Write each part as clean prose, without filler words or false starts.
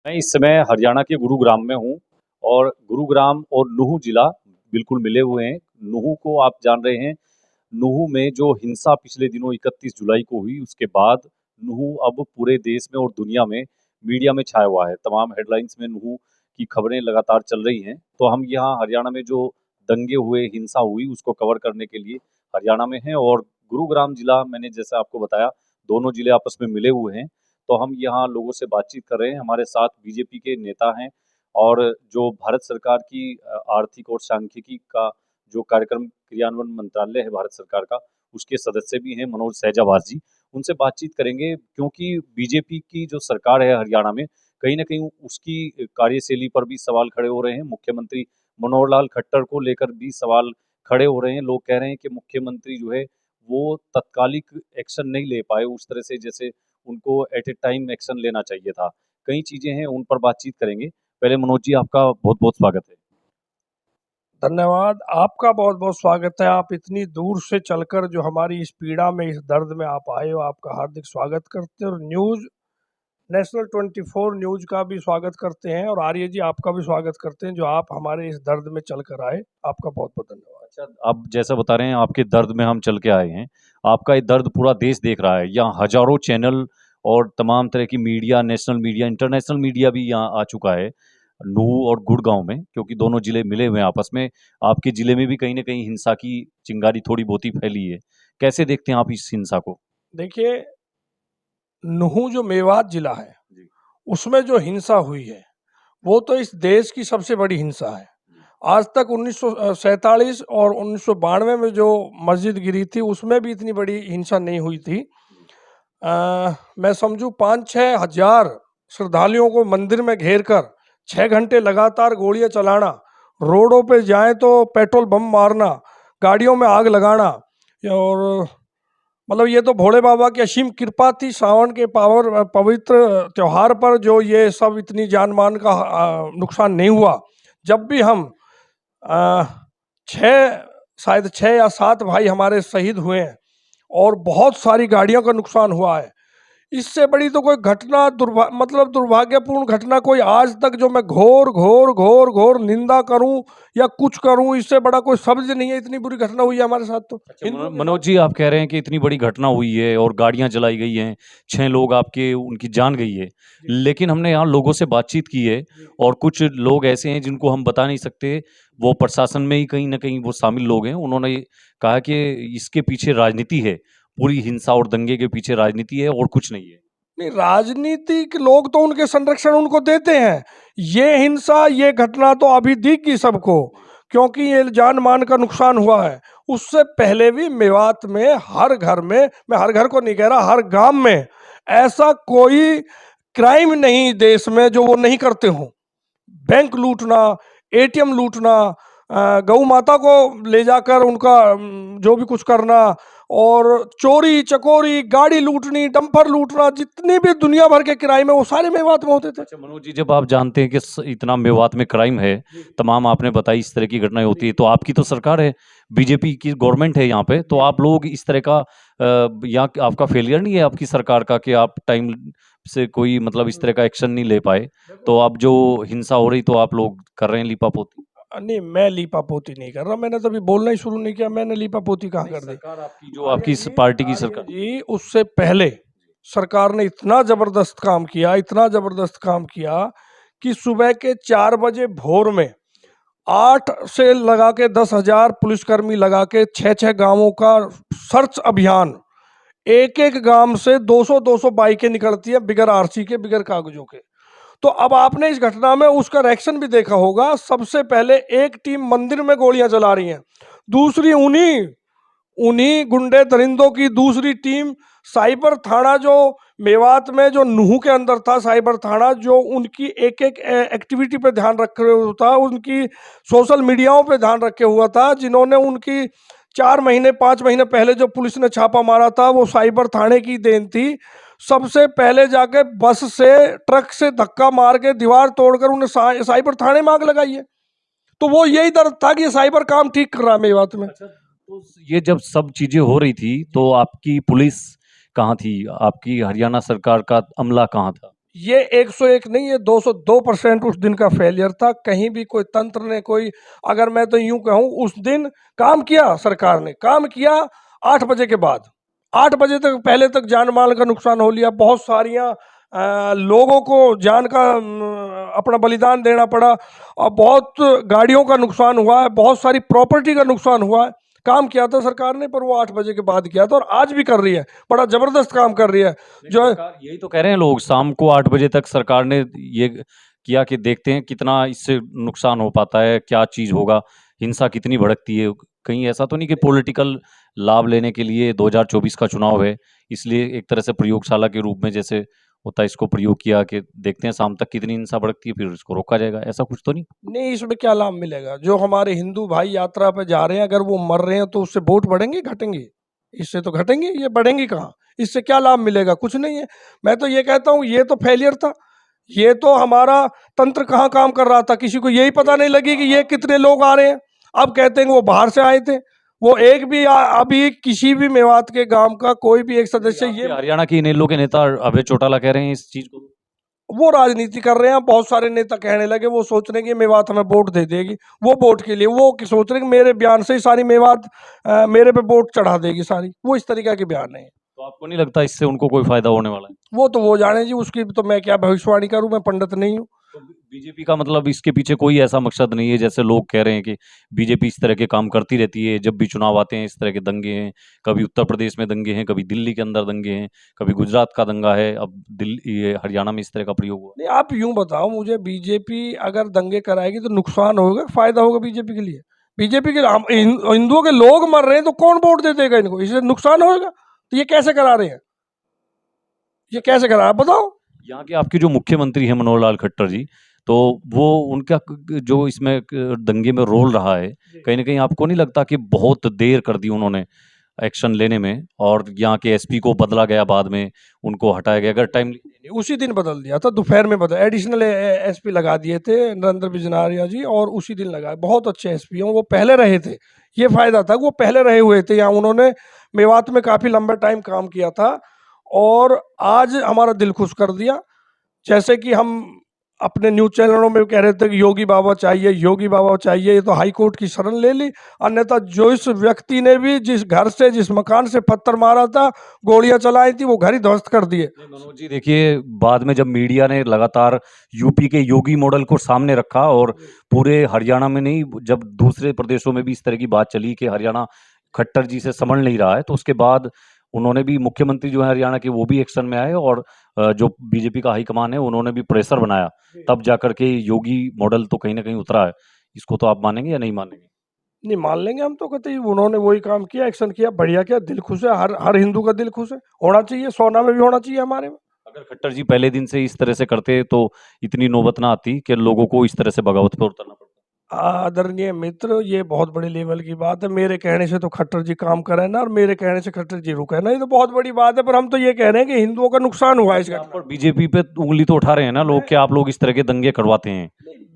मैं इस समय हरियाणा के गुरुग्राम में हूँ और गुरुग्राम और नूहू जिला बिल्कुल मिले हुए हैं। नूहू को आप जान रहे हैं, नूहू में जो हिंसा पिछले दिनों 31 जुलाई को हुई, उसके बाद नूहू अब पूरे देश में और दुनिया में मीडिया में छाया हुआ है। तमाम हेडलाइंस में नूहू की खबरें लगातार चल रही हैं। तो हम यहाँ हरियाणा में जो दंगे हुए, हिंसा हुई, उसको कवर करने के लिए हरियाणा में हैं और गुरुग्राम जिला मैंने जैसा आपको बताया, दोनों जिले आपस में मिले हुए हैं। तो हम यहाँ लोगों से बातचीत कर रहे हैं। हमारे साथ बीजेपी के नेता हैं और जो भारत सरकार की आर्थिक और सांख्यिकी का जो कार्यक्रम क्रियान्वयन मंत्रालय है भारत सरकार का, उसके सदस्य भी हैं मनोज सहजावास जी। उनसे बातचीत करेंगे क्योंकि बीजेपी की जो सरकार है हरियाणा में, कहीं न कहीं उसकी कार्यशैली पर भी सवाल खड़े हो रहे हैं। मुख्यमंत्री मनोहर लाल खट्टर को लेकर भी सवाल खड़े हो रहे हैं। लोग कह रहे हैं कि मुख्यमंत्री जो है, वो तत्कालिक एक्शन नहीं ले पाए उस तरह से जैसे उनको एट ए टाइम एक्शन लेना चाहिए था। कई चीज़ें हैं, उन पर बातचीत करेंगे। पहले मनोज जी, आपका बहुत-बहुत स्वागत है। धन्यवाद। आपका बहुत-बहुत स्वागत है। आप इतनी दूर से चलकर जो हमारी इस पीड़ा में, इस दर्द में आप आए हो, आपका हार्दिक स्वागत करते हैं और न्यूज़ नेशनल 24 न्यूज़ का भी स्वागत करते हैं और आर्य जी आपका भी स्वागत करते हैं, जो आप हमारे इस दर्द में चलकर आए। आपका बहुत-बहुत धन्यवाद। अच्छा, आप जैसा बता रहे हैं आपके दर्द में हम चल के आए हैं। आपका ये दर्द पूरा देश देख रहा है। यहाँ हज़ारों चैनल और तमाम तरह की media, national media, international media भी यहाँ आ चुका है, नूहू और गुड़गाँव में, क्योंकि दोनों जिले मिले हुए हैं आपस में। आपके जिले में भी कहीं न कहीं हिंसा की चिंगारी थोड़ी बहुत ही फैली है। कैसे देखते हैं आप इस हिंसा को? देखिए, नूहू जो मेवात जिला है, उसमें जो हिंसा हुई है, वो तो इस देश की सबसे बड़ी हिंसा है। आज तक 1947 और 1992 में जो मस्जिद गिरी थी, उसमें भी इतनी बड़ी हिंसा नहीं हुई थी। मैं समझूँ 5-6 हज़ार श्रद्धालुओं को मंदिर में घेर कर 6 घंटे लगातार गोलियां चलाना, रोडों पे जाएं तो पेट्रोल बम मारना, गाड़ियों में आग लगाना, और मतलब ये तो भोले बाबा की असीम कृपा थी। सावन के पवित्र त्योहार पर जो ये सब इतनी जान मान का नुकसान नहीं हुआ। जब भी हम अ, 6 शायद 6 या 7 भाई हमारे शहीद हुए हैं और बहुत सारी गाड़ियों का नुकसान हुआ है। इससे बड़ी तो कोई घटना मतलब दुर्भाग्यपूर्ण घटना कोई आज तक जो मैं घोर घोर घोर घोर निंदा करूं या कुछ करूं, इससे बड़ा कोई शब्द नहीं है। इतनी बुरी घटना हुई है हमारे साथ तो। अच्छा, मनोज जी, आप कह रहे हैं कि इतनी बड़ी घटना हुई है और गाड़ियां जलाई गई हैं, 6 लोग आपके उनकी जान गई है। लेकिन हमने यहाँ लोगों से बातचीत की है और कुछ लोग ऐसे हैं जिनको हम बता नहीं सकते, वो प्रशासन में ही कहीं न कहीं वो शामिल लोग हैं। उन्होंने कहा कि इसके पीछे राजनीति है, पूरी हिंसा और दंगे के पीछे राजनीति है और कुछ नहीं है। नहीं, राजनीतिक लोग तो उनके संरक्षण उनको देते हैं। ये हिंसा, ये घटना तो अभी दिखी सबको, क्योंकि ये जान मान का नुकसान हुआ है। उससे पहले भी मेवात में हर घर में, मैं हर घर को नहीं कह रहा, हर गांव में ऐसा कोई क्राइम नहीं देश में जो वो नहीं करते हों। बैंक लूटना, एटीएम लूटना, गौ माता को ले जाकर उनका जो भी कुछ करना, और चोरी चकोरी, गाड़ी लूटनी, डंपर लूटना, जितनी भी दुनिया भर के क्राइम है वो सारे मेवात में होते थे। अच्छा मनोज जी, जब आप जानते हैं कि इतना मेवात में क्राइम है, तमाम आपने बताई इस तरह की घटनाएं होती है, तो आपकी तो सरकार है, बीजेपी की गवर्नमेंट है यहाँ पे, तो आप लोग इस तरह का यहाँ आपका फेलियर नहीं है आपकी सरकार का कि आप टाइम से कोई मतलब इस तरह का एक्शन नहीं ले पाए, तो अब जो हिंसा हो रही तो आप लोग कर रहे हैं लीपापोती? नहीं, मैं लीपापोती नहीं कर रहा। मैंने तो अभी बोलना ही शुरू नहीं किया। मैंने लीपापोती कहाँ कर दी? सरकार आपकी जो आपकी पार्टी की सरकार जी, उससे पहले सरकार ने इतना जबरदस्त काम किया, इतना जबरदस्त काम किया कि सुबह के 4 बजे भोर में 8 से लगा के 10,000 पुलिसकर्मी लगा के 6-6 गांवों का सर्च अभियान, एक एक गांव से 200-200 बाइकें निकलती है बिगर आरसी के, बिगर कागजों के। तो अब आपने इस घटना में उसका रिएक्शन भी देखा होगा। सबसे पहले एक टीम मंदिर में गोलियां चला रही है, दूसरी उन्हीं उन्हीं गुंडे दरिंदों की दूसरी टीम साइबर थाना, जो मेवात में जो नूहू के अंदर था साइबर थाना, जो उनकी एक एक एक्टिविटी पे ध्यान रखे हुआ था, उनकी सोशल मीडियाओं पे ध्यान रखे हुआ था, जिन्होंने उनकी 4 महीने 5 महीने पहले जो पुलिस ने छापा मारा था, वो साइबर थाने की देन थी। सबसे पहले जाके बस से, ट्रक से धक्का मार के दीवार तोड़कर उन्हें साइबर थाने में आग लगाई है। तो वो यही दर्द था कि ये साइबर काम ठीक कर रहा है मेवात में। अच्छा, तो ये जब सब चीजें हो रही थी तो आपकी पुलिस कहाँ थी? आपकी हरियाणा सरकार का अमला कहाँ था? ये 101 नहीं, ये 202% उस दिन का फेलियर था। कहीं भी कोई तंत्र ने कोई, अगर मैं तो यूं कहूं, उस दिन काम किया, सरकार ने काम किया 8 बजे के बाद। 8 बजे तक पहले तक जान माल का नुकसान हो लिया, बहुत सारियां लोगों को जान का अपना बलिदान देना पड़ा, और बहुत गाड़ियों का नुकसान हुआ है, बहुत सारी प्रॉपर्टी का नुकसान हुआ है। काम किया था सरकार ने, पर वो 8 बजे के बाद किया था, और आज भी कर रही है, बड़ा जबरदस्त काम कर रही है। जो है, सरकार यही तो कह रहे हैं लोग, शाम को 8 बजे तक सरकार ने ये किया कि देखते हैं कितना इससे नुकसान हो पाता है, क्या चीज होगा, हिंसा कितनी भड़कती है। कहीं ऐसा तो नहीं कि पॉलिटिकल लाभ लेने के लिए 2024 का चुनाव है, इसलिए एक तरह से प्रयोगशाला के रूप में जैसे होता है इसको प्रयोग किया कि देखते हैं शाम तक कितनी हिंसा भड़कती है, फिर इसको रोका जाएगा, ऐसा कुछ तो नहीं? नहीं, इसमें क्या लाभ मिलेगा? जो हमारे हिंदू भाई यात्रा पे जा रहे हैं, अगर वो मर रहे हैं तो उससे वोट बढ़ेंगे घटेंगे? इससे तो घटेंगे, ये बढ़ेंगे कहाँ? इससे क्या लाभ मिलेगा? कुछ नहीं है। मैं तो ये कहता हूँ, ये तो फेलियर था। ये तो हमारा तंत्र कहाँ काम कर रहा था, किसी को यही पता नहीं लगी कि ये कितने लोग आ रहे हैं। अब कहते हैं कि वो बाहर से आए थे। वो एक भी अभी किसी भी मेवात के गांव का कोई भी एक सदस्य ये हरियाणा के इनेलो के नेता अभय चौटाला कह रहे हैं इस चीज को। वो राजनीति कर रहे हैं। बहुत सारे नेता कहने लगे, वो सोच रहे हैं कि मेवात हमें वोट दे देगी। वो वोट के लिए वो सोच रहे हैं कि मेरे बयान से ही सारी मेवात मेरे पे वोट चढ़ा देगी सारी। वो इस तरीके के बयान है। तो आपको नहीं लगता इससे उनको कोई फायदा होने वाला है? वो तो वो जाने जी, उसकी तो मैं क्या भविष्यवाणी करूं, मैं पंडित नहीं हूँ। तो बीजेपी का मतलब इसके पीछे कोई ऐसा मकसद नहीं है, जैसे लोग कह रहे हैं कि बीजेपी इस तरह के काम करती रहती है, जब भी चुनाव आते हैं इस तरह के दंगे हैं, कभी उत्तर प्रदेश में दंगे हैं, कभी दिल्ली के अंदर दंगे हैं, कभी गुजरात का दंगा है, अब दिल्ली ये हरियाणा में इस तरह का प्रयोग हुआ। नहीं, आप यूं बताओ मुझे, बीजेपी अगर दंगे कराएगी तो नुकसान होगा, फायदा होगा बीजेपी के लिए? बीजेपी के हिंदुओं के लोग मर रहे हैं तो कौन वोट दे देगा इनको? इससे नुकसान होगा। तो ये कैसे करा रहे हैं? ये कैसे करा, आप बताओ। यहाँ के आपके जो मुख्यमंत्री हैं मनोहर लाल खट्टर जी, तो वो उनका जो इसमें दंगे में रोल रहा है, कहीं ना कहीं आपको नहीं लगता कि बहुत देर कर दी उन्होंने एक्शन लेने में, और यहाँ के एसपी को बदला गया, बाद में उनको हटाया गया? अगर टाइम उसी दिन बदल दिया था, दोपहर में बदल, एडिशनल एसपी लगा दिए थे नरेंद्र बिजनारिया जी, और उसी दिन लगाए। बहुत अच्छे एसपी हैं वो, पहले रहे थे। ये फायदा था कि वो पहले रहे हुए थे यहाँ, उन्होंने मेवात में काफी लंबा टाइम काम किया था, और आज हमारा दिल खुश कर दिया। जैसे कि हम अपने न्यूज चैनलों में कह रहे थे कि योगी बाबा चाहिए, योगी बाबा चाहिए, ये तो हाई कोर्ट की शरण ले ली। अन्यथा जो इस व्यक्ति ने भी जिस घर से, जिस मकान से पत्थर मारा था, गोलियां चलाई थी, वो घर ही ध्वस्त कर दिए। मनोज जी देखिए, बाद में जब मीडिया ने लगातार यूपी के योगी मॉडल को सामने रखा, और पूरे हरियाणा में नहीं, जब दूसरे प्रदेशों में भी इस तरह की बात चली कि हरियाणा खट्टर जी से संभल नहीं रहा है, तो उसके बाद उन्होंने भी, मुख्यमंत्री जो है हरियाणा के, वो भी एक्शन में आए, और जो बीजेपी का हाईकमान है उन्होंने भी प्रेशर बनाया, तब जाकर के योगी मॉडल तो कहीं ना कहीं उतरा है। इसको तो आप मानेंगे या नहीं मानेंगे? नहीं, मान लेंगे हम तो, कहते हैं उन्होंने वही काम किया, एक्शन किया, बढ़िया किया, दिल खुश है। हर हर हिंदू का दिल खुश है, होना चाहिए। सोना में भी होना चाहिए हमारे में। अगर खट्टर जी पहले दिन से इस तरह से करते तो इतनी नौबत ना आती कि लोगों को इस तरह से बगावत पर उतरना पड़ता। आदरणीय मित्र, ये बहुत बड़े लेवल की बात है। मेरे कहने से तो खट्टर जी काम करे ना, और मेरे कहने से खट्टर जी रुके ना, ये तो बहुत बड़ी बात है। पर हम तो ये कह रहे हैं कि हिंदुओं का नुकसान हुआ है इस घटना पर बीजेपी पे उंगली तो उठा रहे हैं ना लोग कि आप लोग इस तरह के दंगे करवाते हैं।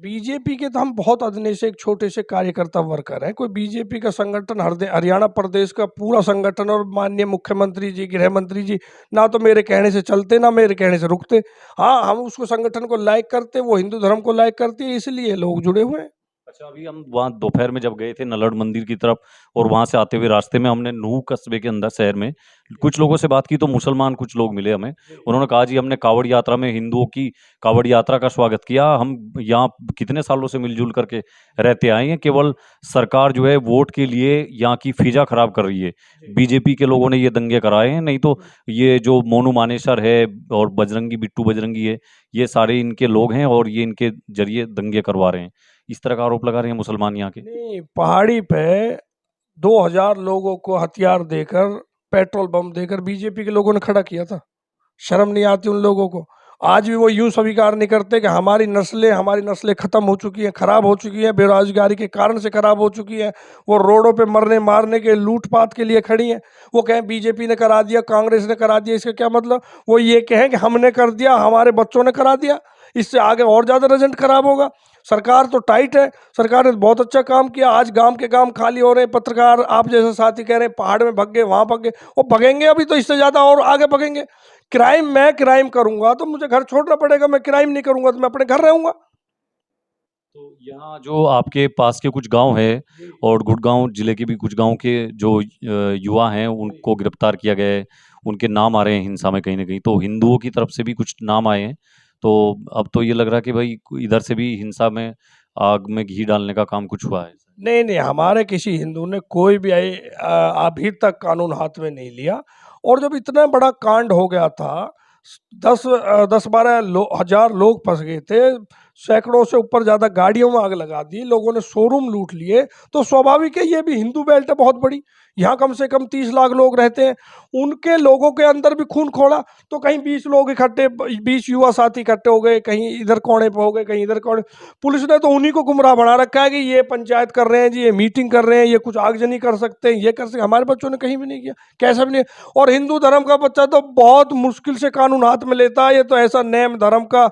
बीजेपी के तो हम बहुत अदने से एक छोटे से कार्यकर्ता वर्कर हैं। कोई बीजेपी का संगठन, हरियाणा प्रदेश का पूरा संगठन और माननीय मुख्यमंत्री जी, गृह मंत्री जी, ना तो मेरे कहने से चलते, ना मेरे कहने से रुकते। हाँ, हम उसको संगठन को लाइक करते, वो हिंदू धर्म को लाइक करती है, इसलिए लोग जुड़े हुए हैं। अच्छा, अभी हम वहाँ दोपहर में जब गए थे नलड़ मंदिर की तरफ, और वहां से आते हुए रास्ते में हमने नूह कस्बे के अंदर शहर में कुछ लोगों से बात की, तो मुसलमान कुछ लोग मिले हमें। उन्होंने कहा जी हमने कावड़ यात्रा में, हिंदुओं की कावड़ यात्रा का स्वागत किया, हम यहाँ कितने सालों से मिलजुल करके रहते आए हैं, केवल सरकार जो है वोट के लिए यहाँ की फिजा खराब कर रही है, बीजेपी के लोगों ने ये दंगे कराए हैं, नहीं तो ये जो मोनू मानेसर है और बजरंगी बिट्टू बजरंगी है, ये सारे इनके लोग हैं, और ये इनके जरिए दंगे करवा रहे हैं। इस तरह का आरोप लगा रहे हैं मुसलमान यहाँ के। नहीं, पहाड़ी पे 2000 लोगों को हथियार देकर, पेट्रोल बम देकर बीजेपी के लोगों ने खड़ा किया था। शर्म नहीं आती उन लोगों को? आज भी वो यूं स्वीकार नहीं करते कि हमारी नस्लें खत्म हो चुकी हैं, खराब हो चुकी हैं, बेरोजगारी के कारण से खराब हो चुकी हैं। वो रोडों पे मरने मारने के, लूटपाट के लिए खड़ी हैं। वो कहें बीजेपी ने करा दिया, कांग्रेस ने करा दिया, इसका क्या मतलब? वो ये कहें कि हमने कर दिया, हमारे बच्चों ने करा दिया। इससे आगे और ज्यादा रिजल्ट खराब होगा। सरकार तो टाइट है, सरकार ने बहुत अच्छा काम किया। आज गांव के गांव खाली हो रहे हैं। पत्रकार आप जैसे साथी कह रहे हैं पहाड़ में भग गए, वहां भग गए, वो भगेंगे अभी तो इससे ज्यादा और आगे भगेंगे। मैं क्राइम करूंगा तो मुझे घर छोड़ना पड़ेगा, मैं क्राइम नहीं करूंगा तो मैं अपने घर रहूंगा। तो यहाँ जो आपके पास के कुछ गांव है और गुड़गांव जिले के भी कुछ गांव के जो युवा हैं उनको गिरफ्तार किया गया है, उनके नाम आ रहे हैं हिंसा में कहीं ना कहीं, तो हिंदुओं की तरफ से भी कुछ नाम आए हैं। तो अब तो ये लग रहा है कि भाई इधर से भी हिंसा में आग में घी डालने का काम कुछ हुआ है। नहीं नहीं, हमारे किसी हिंदू ने कोई भी अभी तक कानून हाथ में नहीं लिया। और जब इतना बड़ा कांड हो गया था, 10-12 हजार लोग फंस गए थे, सैकड़ों से ऊपर ज्यादा गाड़ियों में आग लगा दी, लोगों ने शोरूम लूट लिए, तो स्वाभाविक है, ये भी हिंदू बेल्ट है बहुत बड़ी, यहाँ कम से कम 30 लाख लोग रहते हैं, उनके लोगों के अंदर भी खून खोला। तो कहीं 20 लोग इकट्ठे, 20 युवा साथी इकट्ठे हो गए, कहीं इधर कोने पे हो गए, कहीं इधर कोने। पुलिस ने तो उन्हीं को गुमराह बना रखा है कि ये पंचायत कर रहे हैं जी, ये मीटिंग कर रहे हैं, ये कुछ आगजनी कर सकते हैं, ये कर सकते। हमारे बच्चों ने कहीं भी नहीं किया, कैसा भी नहीं। और हिंदू धर्म का बच्चा तो बहुत मुश्किल से कानून हाथ में लेता है, ये तो ऐसा नेम धर्म का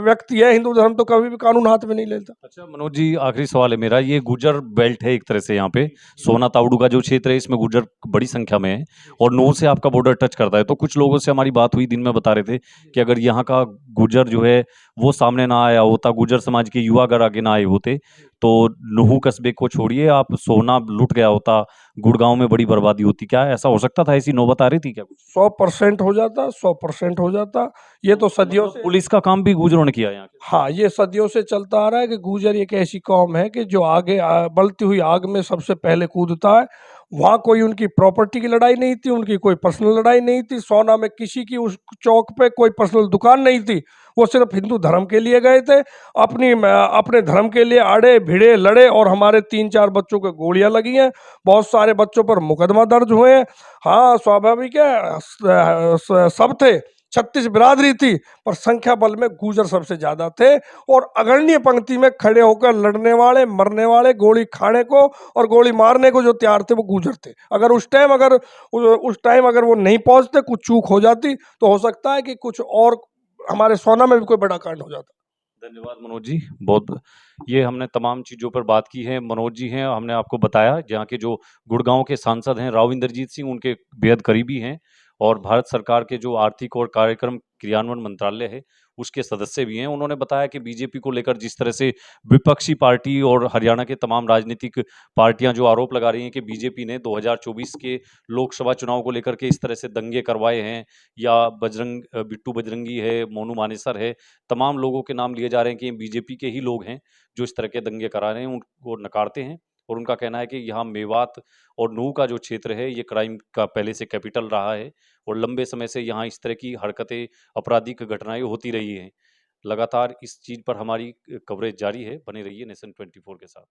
व्यक्ति है, हिंदू धर्म तो कभी भी कानून हाथ में नहीं लेता। अच्छा मनोज जी, आखिरी सवाल है मेरा, ये गुर्जर बेल्ट है एक तरह से, यहाँ पे सोना तावड़ू का जो क्षेत्र है इसमें गुर्जर बड़ी संख्या में है और नूह से आपका बॉर्डर टच करता है। तो कुछ लोगों से हमारी बात हुई, दिन में बता रहे थे कि अगर यहाँ का गुर्जर जो है वो सामने ना आया होता, गुर्जर समाज के युवा अगर आगे ना आए होते, तो नूह कस्बे को छोड़िए आप, सोना लुट गया होता, गुड़गांव में बड़ी बर्बादी होती। क्या ऐसा हो सकता था? ऐसी नौबत आ रही थी क्या कुछ? 100% हो जाता, 100% हो जाता। ये तो सदियों मतलब से, पुलिस का काम भी गुर्जरों ने किया यहाँ के? हाँ, ये सदियों से चलता आ रहा है कि गुर्जर एक ऐसी कौम है कि जो आगे बलती हुई आग में सबसे पहले कूदता है। वहाँ कोई उनकी प्रॉपर्टी की लड़ाई नहीं थी, उनकी कोई पर्सनल लड़ाई नहीं थी, सोना में किसी की उस चौक पे कोई पर्सनल दुकान नहीं थी। वो सिर्फ हिंदू धर्म के लिए गए थे, अपने धर्म के लिए अड़े भिड़े लड़े, और हमारे 3-4 बच्चों को गोलियां लगी हैं, बहुत सारे बच्चों पर मुकदमा दर्ज हुए हैं। हाँ, स्वाभाविक है, सब थे, 36 बिरादरी थी, पर संख्या बल में गुर्जर सबसे ज्यादा थे, और अग्रणी पंक्ति में खड़े होकर लड़ने वाले, मरने वाले, गोली खाने को और गोली मारने को जो तैयार थे वो गुर्जर थे। अगर उस टाइम अगर वो नहीं पहुंचते, कुछ चूक हो जाती, तो हो सकता है कि कुछ और हमारे सोना में भी कोई बड़ा कांड हो जाता। धन्यवाद मनोज जी, बहुत। ये हमने तमाम चीज़ों पर बात की है। मनोज जी हैं, हमने आपको बताया जहाँ के जो गुड़गांव के सांसद हैं राव इंद्रजीत सिंह, उनके बेहद करीबी हैं और भारत सरकार के जो आर्थिक और कार्यक्रम क्रियान्वयन मंत्रालय है उसके सदस्य भी हैं। उन्होंने बताया कि बीजेपी को लेकर जिस तरह से विपक्षी पार्टी और हरियाणा के तमाम राजनीतिक पार्टियां जो आरोप लगा रही हैं कि बीजेपी ने 2024 के लोकसभा चुनाव को लेकर के इस तरह से दंगे करवाए हैं, या बिट्टू बजरंगी है, मोनू मानेसर है, तमाम लोगों के नाम लिए जा रहे हैं कि ये बीजेपी के ही लोग हैं जो इस तरह के दंगे करा रहे हैं, उनको नकारते हैं। और उनका कहना है कि यहाँ मेवात और नूह का जो क्षेत्र है ये क्राइम का पहले से कैपिटल रहा है और लंबे समय से यहाँ इस तरह की हरकतें, आपराधिक घटनाएं होती रही हैं। लगातार इस चीज़ पर हमारी कवरेज जारी है, बने रहिए नेशन 24 के साथ।